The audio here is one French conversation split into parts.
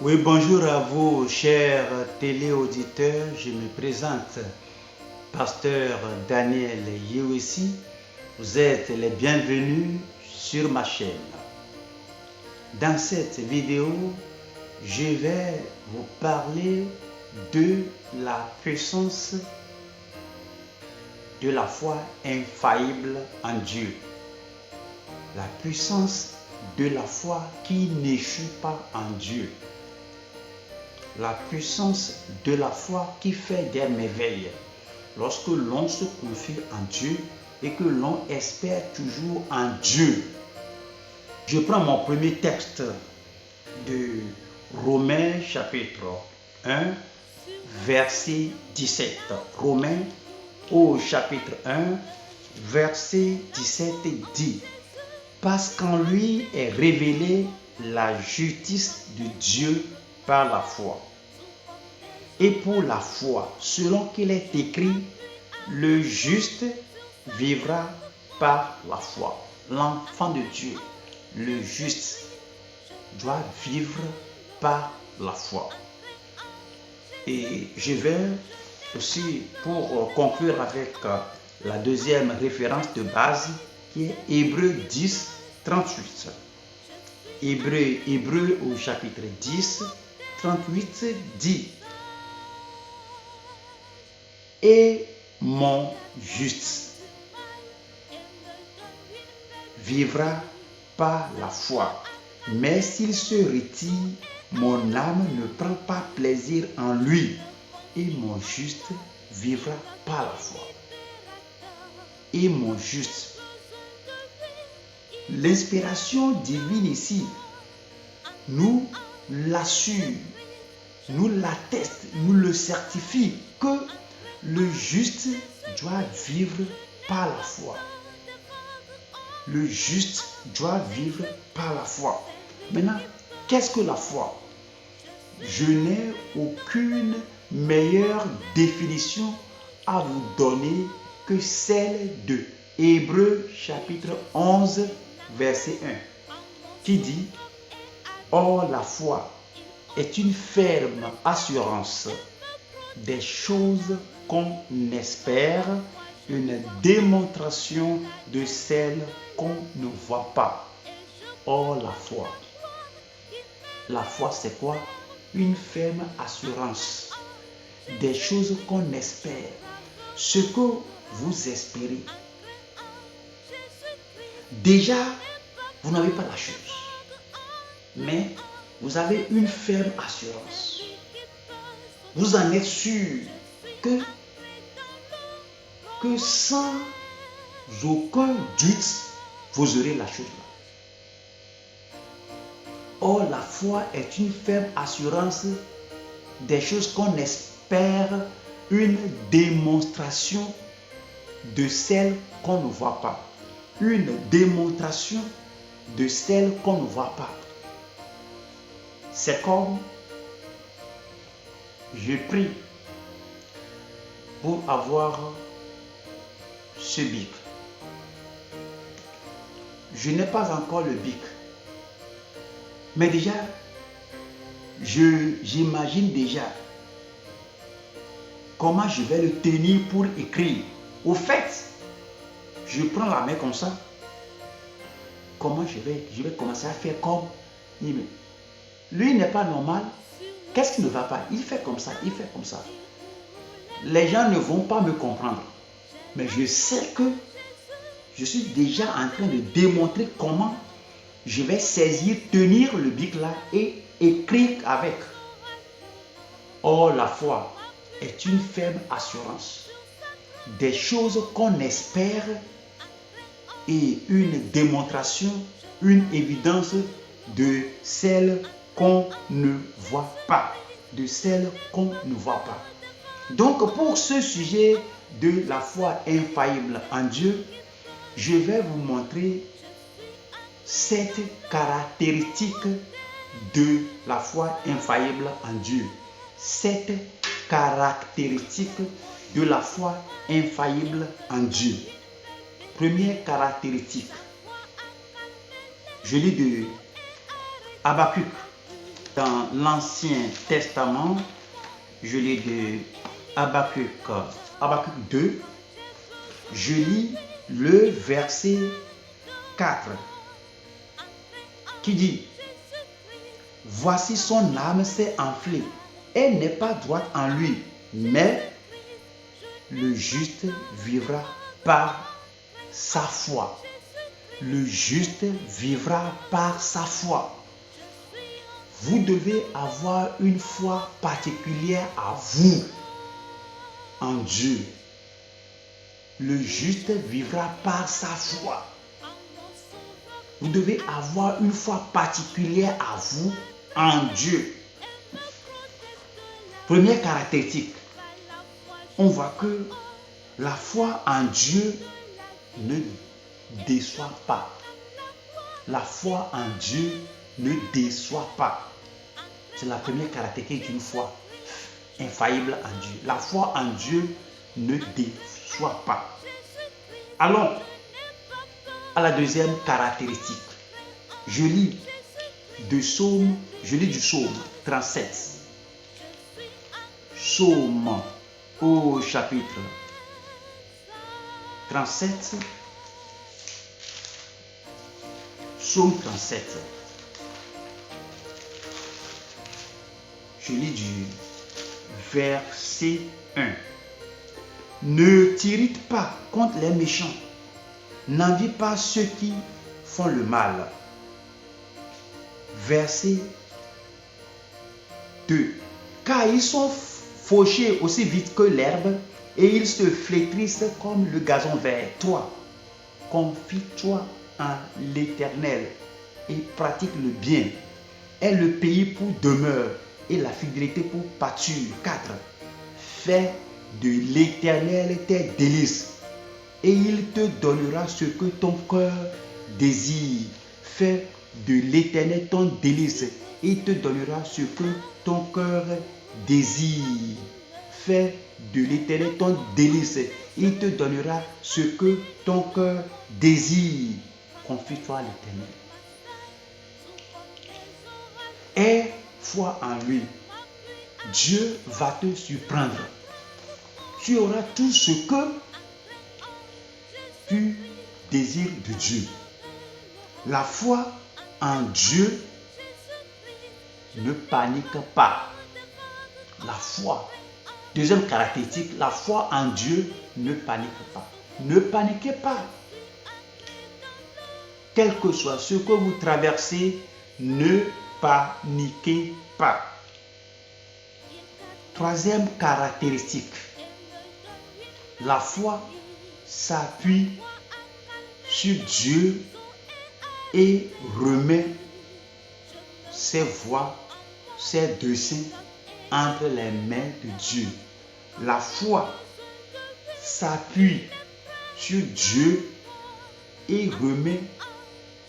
Oui, bonjour à vous, chers téléauditeurs. Je me présente, pasteur Daniel Yewesi. Vous êtes les bienvenus sur ma chaîne. Dans cette vidéo, je vais vous parler de la puissance de la foi infaillible en Dieu. La puissance de la foi qui n'échoue pas en Dieu. La puissance de la foi qui fait des merveilles. Lorsque l'on se confie en Dieu et que l'on espère toujours en Dieu. Je prends mon premier texte de Romains chapitre 1, verset 17. Romains au chapitre 1, verset 17 dit: parce qu'en lui est révélée la justice de Dieu par la foi. Et pour la foi, selon qu'il est écrit, le juste vivra par la foi. L'enfant de Dieu, le juste, doit vivre par la foi. Et je vais aussi, pour conclure avec la deuxième référence de base, qui est Hébreux 10, 38. Hébreux au chapitre 10, 38 dit: et mon juste vivra par la foi. Mais s'il se retire, mon âme ne prend pas plaisir en lui. Et mon juste vivra par la foi. Et mon juste. L'inspiration divine ici nous l'assure, nous l'atteste, nous le certifie que le juste doit vivre par la foi. Le juste doit vivre par la foi. Maintenant, qu'est-ce que la foi? Je n'ai aucune meilleure définition à vous donner que celle de Hébreux chapitre 11, verset 1, qui dit: or la foi est une ferme assurance des choses qu'on espère, une démonstration de celles qu'on ne voit pas. Or la foi c'est quoi? Une ferme assurance des choses qu'on espère, ce que vous espérez. Déjà, vous n'avez pas la chose, mais vous avez une ferme assurance. Vous en êtes sûr que sans aucun doute, vous aurez la chose là. Or, la foi est une ferme assurance des choses qu'on espère, une démonstration de celles qu'on ne voit pas. Une démonstration de celles qu'on ne voit pas. C'est comme je prie pour avoir ce bic. Je n'ai pas encore le bic. Mais déjà, j'imagine déjà comment je vais le tenir pour écrire. Au fait, je prends la main comme ça. Comment je vais commencer à faire comme lui n'est pas normal. Qu'est-ce qui ne va pas? Il fait comme ça, il fait comme ça. Les gens ne vont pas me comprendre. Mais je sais que je suis déjà en train de démontrer comment je vais saisir, tenir le bic là et écrire avec. Or, la foi est une ferme assurance des choses qu'on espère et une démonstration, une évidence de celles qu'on ne voit pas. De celles qu'on ne voit pas. Donc, pour ce sujet de la foi infaillible en Dieu, je vais vous montrer 7 caractéristiques de la foi infaillible en Dieu. 7 caractéristiques de la foi infaillible en Dieu. Première caractéristique. Je lis de Habakkuk dans l'Ancien Testament, je lis de Habakkuk 2, je lis le verset 4 qui dit: voici son âme s'est enflée, elle n'est pas droite en lui, mais le juste vivra par sa foi. Le juste vivra par sa foi. Vous devez avoir une foi particulière à vous en Dieu. Le juste vivra par sa foi. Vous devez avoir une foi particulière à vous en Dieu. Première caractéristique, on voit que la foi en Dieu ne déçoit pas. La foi en Dieu ne déçoit pas. C'est la première caractéristique d'une foi infaillible en Dieu. La foi en Dieu ne déçoit pas. Allons à la deuxième caractéristique. Je lis du psaume 37. Psaume au chapitre 37. Psaume 37. Je lis du verset 1. Ne t'irrite pas contre les méchants. N'envie pas ceux qui font le mal. Verset 2. Car ils sont fauchés aussi vite que l'herbe et ils se flétrissent comme le gazon vert. Toi, confie-toi en l'Éternel et pratique le bien. Aie le pays pour demeure et la fidélité pour pâture. 4. Fais de l'Éternel tes délices et il te donnera ce que ton cœur désire. Fais de l'Éternel ton délice et il te donnera ce que ton cœur désire. Fais de l'Éternel ton délice et il te donnera ce que ton cœur désire. Confie-toi à l'Éternel. Aie foi en lui. Dieu va te surprendre. Tu auras tout ce que tu désires de Dieu. La foi en Dieu ne panique pas. La foi. Deuxième caractéristique, la foi en Dieu ne panique pas. Ne paniquez pas. Quel que soit ce que vous traversez, ne paniquez pas. Troisième caractéristique, la foi s'appuie sur Dieu et remet ses voies, ses desseins entre les mains de Dieu. La foi s'appuie sur Dieu et remet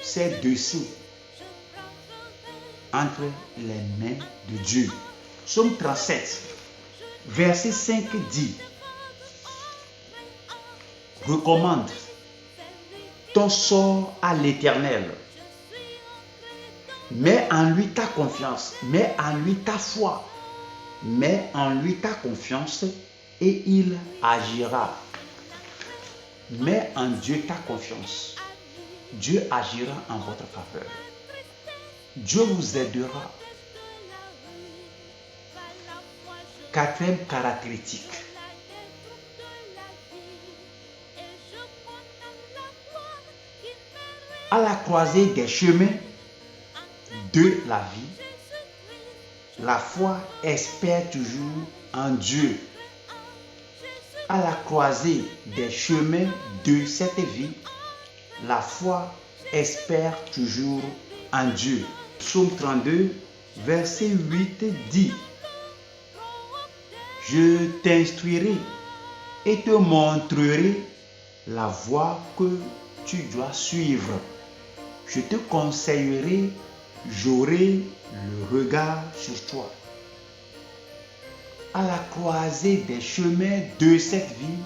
ses desseins entre les mains de Dieu. Psaume 37, verset 5 dit: recommande ton sort à l'Éternel. Mets en lui ta confiance, mets en lui ta foi, mets en lui ta confiance et il agira. Mets en Dieu ta confiance. Dieu agira en votre faveur. Dieu vous aidera. Quatrième caractéristique. À la croisée des chemins de la vie, la foi espère toujours en Dieu. À la croisée des chemins de cette vie, la foi espère toujours en Dieu. Psaume 32, verset 8 dit: je t'instruirai et te montrerai la voie que tu dois suivre. Je te conseillerai, j'aurai le regard sur toi. À la croisée des chemins de cette vie,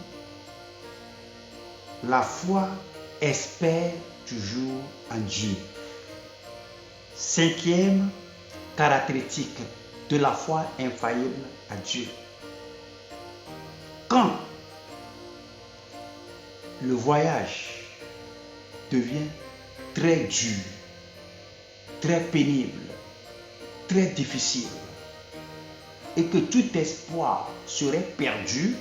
la foi espère toujours en Dieu. Cinquième caractéristique de la foi infaillible à Dieu. Quand le voyage devient très dur, très pénible, très difficile, et que tout espoir serait perdu,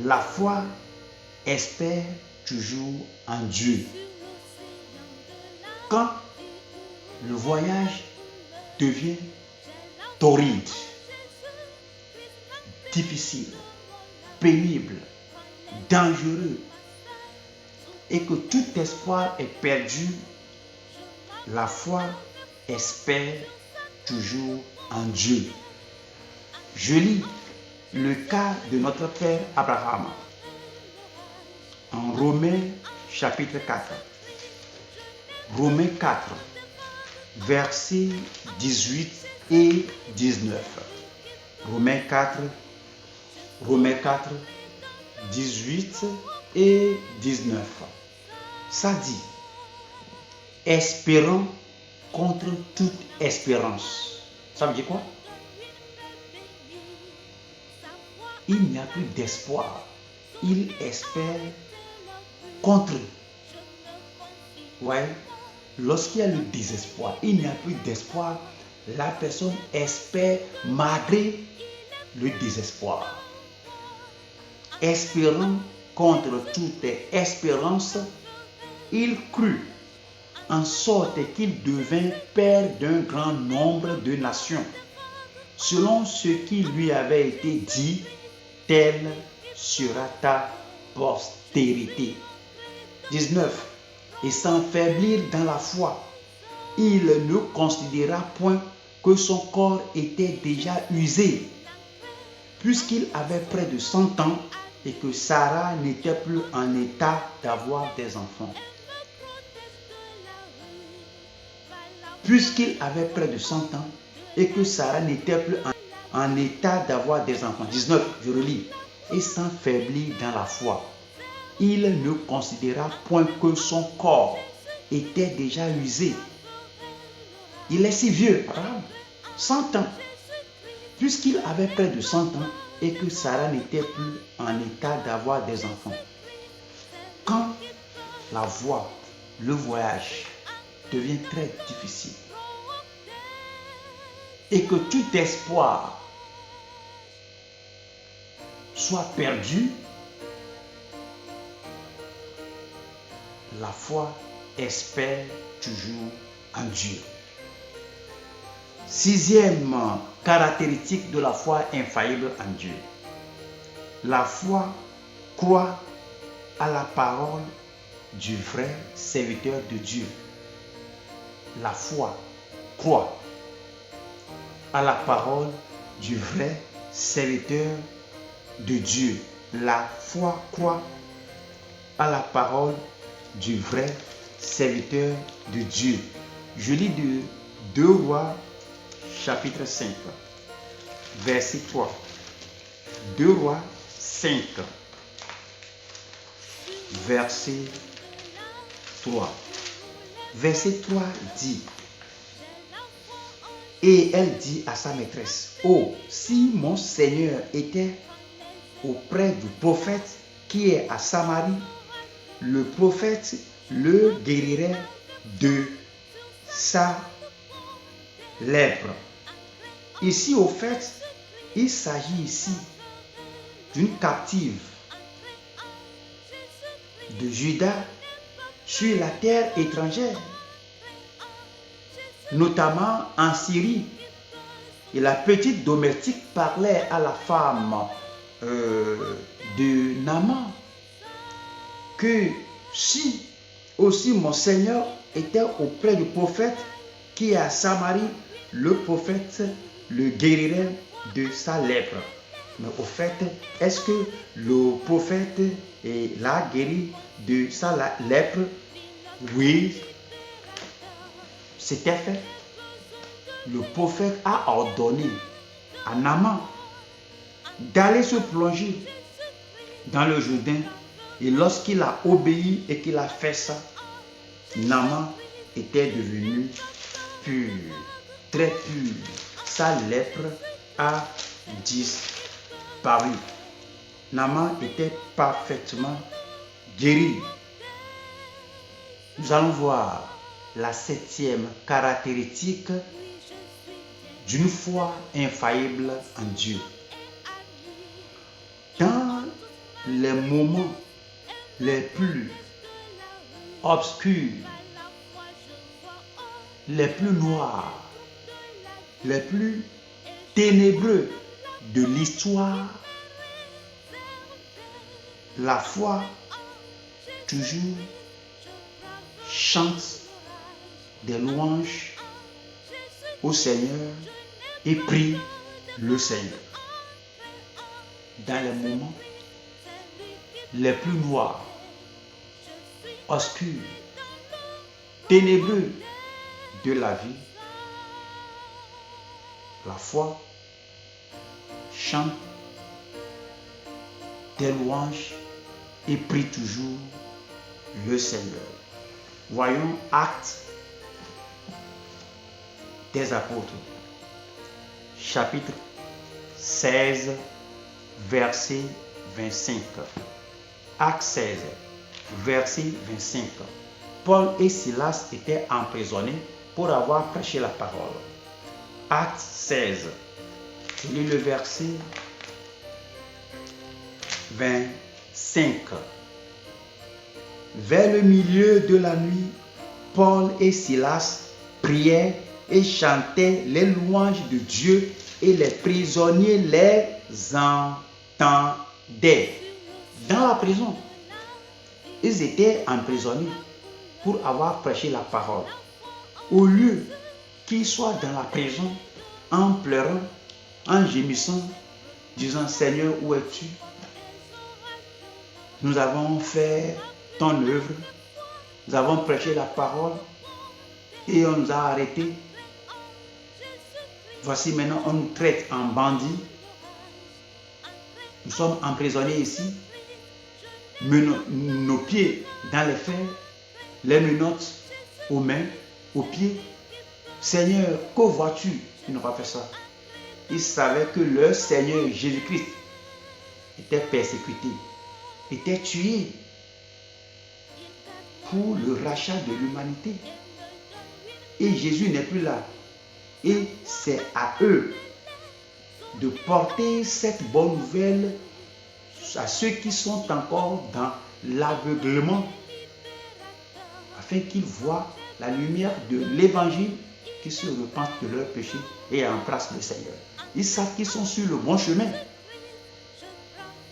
la foi espère toujours en Dieu. Quand le voyage devient torride, difficile, pénible, dangereux, et que tout espoir est perdu, la foi espère toujours en Dieu. Je lis le cas de notre Père Abraham en Romains chapitre 4. Romains 4, versets 18 et 19. Romains 4, 18 et 19. Ça dit, espérant contre toute espérance. Ça veut dire quoi? Il n'y a plus d'espoir. Il espère contre. Ouais. Lorsqu'il y a le désespoir, il n'y a plus d'espoir. La personne espère malgré le désespoir. Espérant contre toute espérance, il crut, en sorte qu'il devint père d'un grand nombre de nations, selon ce qui lui avait été dit, telle sera ta postérité. 19. Et sans faiblir dans la foi, il ne considéra point que son corps était déjà usé, puisqu'il avait près de 100 ans et que Sarah n'était plus en état d'avoir des enfants. Puisqu'il avait près de 100 ans et que Sarah n'était plus en état d'avoir des enfants. 19, je relis. Et sans faiblir dans la foi, il ne considéra point que son corps était déjà usé. Il est si vieux, 100 ans. Puisqu'il avait près de 100 ans et que Sarah n'était plus en état d'avoir des enfants. Quand la voie, le voyage devient très difficile et que tout espoir soit perdu, la foi espère toujours en Dieu. 6e caractéristique de la foi infaillible en Dieu. La foi croit à la parole du vrai serviteur de Dieu. La foi croit à la parole du vrai serviteur de Dieu. La foi croit à la parole du vrai serviteur de Dieu. Je lis de 2 Rois chapitre 5, verset 3. 2 Rois 5, verset 3. Verset 3 dit, et elle dit à sa maîtresse, oh, si mon Seigneur était auprès du prophète qui est à Samarie, le prophète le guérirait de sa lèpre. Ici, au fait, il s'agit ici d'une captive de Juda sur la terre étrangère, notamment en Syrie. Et la petite domestique parlait à la femme de Naaman que si aussi mon Seigneur était auprès du prophète qui est à Samarie, le prophète le guérirait de sa lèpre. Mais au fait, est-ce que le prophète l'a guéri de sa lèpre? Oui, c'était fait. Le prophète a ordonné à Naaman d'aller se plonger dans le Jourdain. Et lorsqu'il a obéi et qu'il a fait ça, Naaman était devenu pur, très pur. Sa lèpre a disparu. Naaman était parfaitement guéri. Nous allons voir la 7e caractéristique d'une foi infaillible en Dieu. Dans les moments les plus obscurs, les plus noirs, les plus ténébreux de l'histoire, la foi toujours chante des louanges au Seigneur et prie le Seigneur. Dans les moments les plus noirs, obscurs, ténébreux de la vie, la foi chante des louanges et prie toujours le Seigneur. Voyons Actes des Apôtres, chapitre 16, verset 25. Acte 16, verset 25. Paul et Silas étaient emprisonnés pour avoir prêché la parole. Acte 16, je lis le verset 25. Vers le milieu de la nuit, Paul et Silas priaient et chantaient les louanges de Dieu et les prisonniers les entendaient. Dans la prison, ils étaient emprisonnés pour avoir prêché la parole. Au lieu qu'ils soient dans la prison en pleurant, en gémissant, disant « Seigneur, où es-tu? Nous avons fait ton œuvre, nous avons prêché la parole et on nous a arrêtés. Voici maintenant on nous traite en bandits. Nous sommes emprisonnés ici. Nos pieds dans les fers, les menottes aux mains, aux pieds. Seigneur, que vois-tu? » Ils n'ont pas fait ça. Ils savaient que leur Seigneur Jésus-Christ était persécuté, était tué pour le rachat de l'humanité. Et Jésus n'est plus là. Et c'est à eux de porter cette bonne nouvelle à ceux qui sont encore dans l'aveuglement, afin qu'ils voient la lumière de l'évangile, qu'ils se repentent de leurs péchés et embrassent le Seigneur. Ils savent qu'ils sont sur le bon chemin.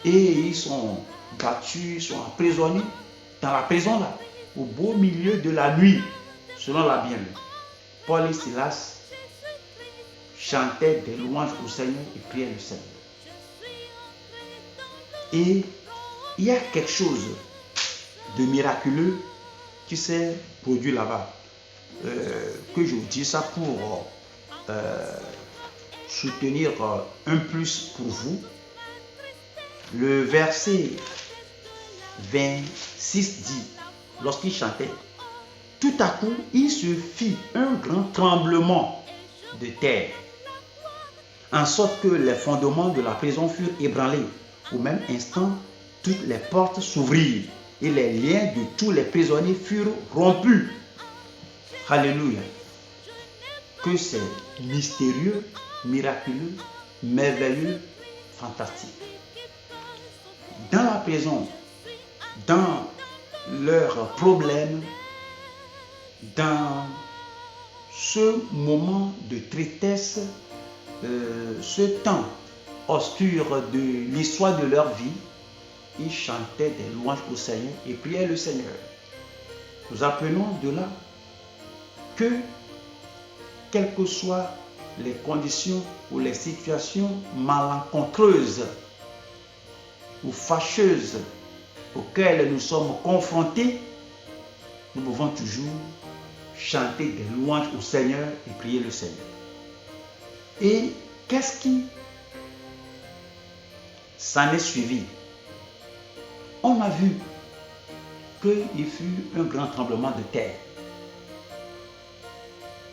Et ils sont battus, ils sont emprisonnés dans la prison là, au beau milieu de la nuit, selon la Bible. Paul et Silas chantaient des louanges au Seigneur et priaient le Seigneur. Et il y a quelque chose de miraculeux qui s'est produit là-bas. Que je vous dis ça pour soutenir un plus pour vous. Le verset 26 dit, lorsqu'il chantait, tout à coup, il se fit un grand tremblement de terre, en sorte que les fondements de la prison furent ébranlés. Au même instant, toutes les portes s'ouvrirent et les liens de tous les prisonniers furent rompus. Alléluia. Que c'est mystérieux, miraculeux, merveilleux, fantastique. Dans la prison, dans leurs problèmes, dans ce moment de tristesse, ce temps obscur de l'histoire de leur vie, ils chantaient des louanges au Seigneur et priaient le Seigneur. Nous apprenons de là que, quelles que soient les conditions ou les situations malencontreuses ou fâcheuses auxquelles nous sommes confrontés, nous pouvons toujours chanter des louanges au Seigneur et prier le Seigneur. Et qu'est-ce qui s'en est suivi? On a vu qu'il fut un grand tremblement de terre.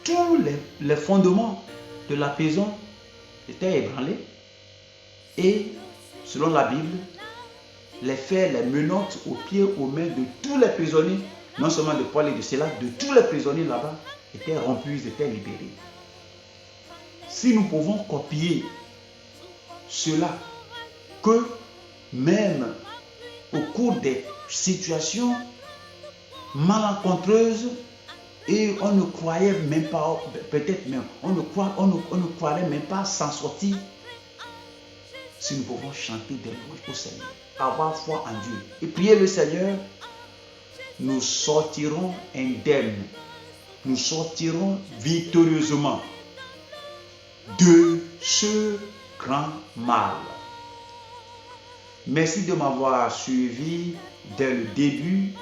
tous les fondements de la prison étaient ébranlés. Et selon la Bible, les fers, les menottes aux pieds, aux mains de tous les prisonniers, non seulement de Paul et de Silas, de tous les prisonniers là-bas, étaient rompus, ils étaient libérés. Si nous pouvons copier cela, que même au cours des situations malencontreuses, et on ne croyait même pas, peut-être même, on ne croirait même pas s'en sortir, si nous pouvons chanter des louanges au Seigneur, avoir foi en Dieu et prier le Seigneur, nous sortirons indemnes, nous sortirons victorieusement de ce grand mal. Merci de m'avoir suivi dès le début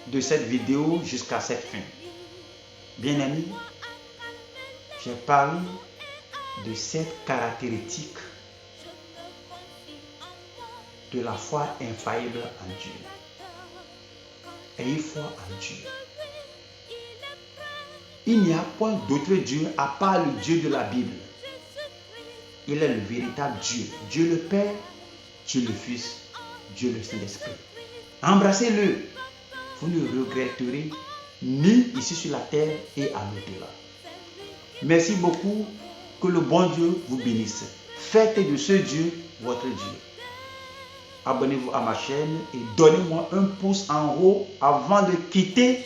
de cette vidéo jusqu'à cette fin. Bien-aimés, j'ai parlé de cette caractéristique de la foi infaillible en Dieu. Ayez foi en Dieu. Il n'y a point d'autre Dieu à part le Dieu de la Bible. Il est le véritable Dieu. Dieu le Père, Dieu le Fils, Dieu le Saint-Esprit. Embrassez-le. Vous ne regretterez ni ici sur la terre et à l'au-delà. Merci beaucoup. Que le bon Dieu vous bénisse. Faites de ce Dieu votre Dieu. Abonnez-vous à ma chaîne et donnez-moi un pouce en haut avant de quitter